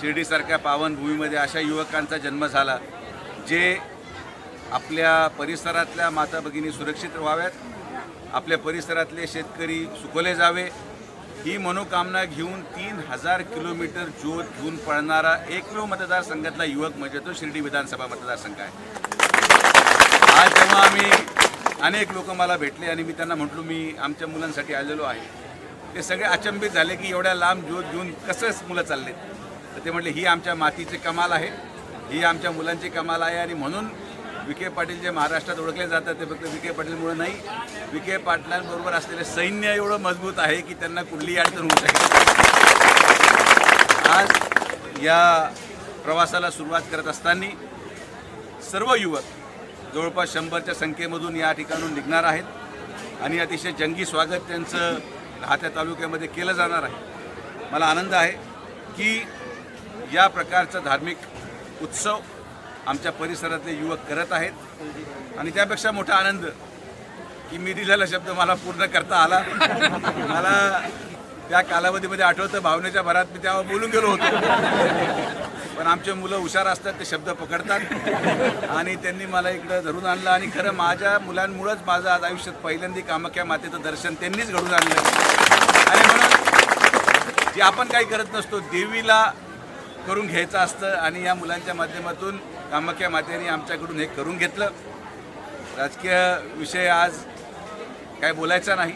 शिर्डीसारख्या पावनभूमीमध्ये अशा युवकांचा जन्म झाला जे आपल्या परिसरातल्या माता भगिनी सुरक्षित व्हाव्यात, आपल्या परिसरातले शेतकरी सुखवले जावे, ही मनोकामना घेऊन 3000 किलोमीटर ज्योत घेऊन पळणारा एकमेव मतदारसंघातला युवक म्हणजे तो शिर्डी विधानसभा मतदारसंघ आहे। आज जेव्हा आम्ही अनेक लोक मला भेटले आणि मी त्यांना म्हटलो मी आमच्या मुलांसाठी आलेलो आहे, ते सगळे अचंबित झाले की एवढ्या लांब ज्योत घेऊन कसं मुलं चाललेत। तर ते म्हटले ही आमच्या मातीची कमाल आहे, ही आमच्या मुलांची कमाल आहे आणि म्हणून विखे पाटील जे महाराष्ट्रात ओळखले जातात ते फक्त विखे पाटीलमुळे नाही, विखे पाटलांबरोबर असलेले सैन्य एवढं मजबूत आहे की त्यांना कुठलीही अडचण होऊ शकते। आज या प्रवासाला सुरुवात करत असताना सर्व युवक जवळपास 100च्या संख्येमधून या ठिकाणून निघणार आहेत आणि अतिशय जंगी स्वागत त्यांचं राहत्या तालुक्यामध्ये केलं जाणार आहे। मला आनंद आहे की या प्रकारचा धार्मिक उत्सव आमच्या परिसरातले युवक करत आहेत आणि त्यापेक्षा मोठा आनंद की मी दिलेला शब्द मला पूर्ण करता आला। मला त्या कालावधीमध्ये आठवतं भावनेच्या भरात मी तेव्हा बोलून गेलो होतो, पण आमचे मुलं हुशार असतात, ते शब्द पकडतात आणि त्यांनी मला इकडं धरून आणलं आणि खरं माझ्या मुलांमुळंच माझं आज आयुष्यात पहिल्यांदा कामाख्या मातेचं दर्शन त्यांनीच घडून आणलं आणि म्हणून जे आपण काही करत नसतो देवीला करून घ्यायचं असतं आणि या मुलांच्या माध्यमातून कामाख्या मातेने आमच्याकडून हे करून घेतलं। राजकीय विषय आज काय बोलायचा नाही,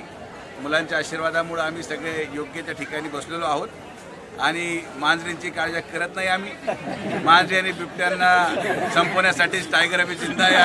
मुलांच्या आशीर्वादामुळे आम्ही सगळे योग्य त्या ठिकाणी बसलेलो आहोत आणि मांजरींची काळजी करत नाही आम्ही। मांजरी आणि बिबट्यांना संपवण्यासाठीच टायगर अभी जिंदा आहे।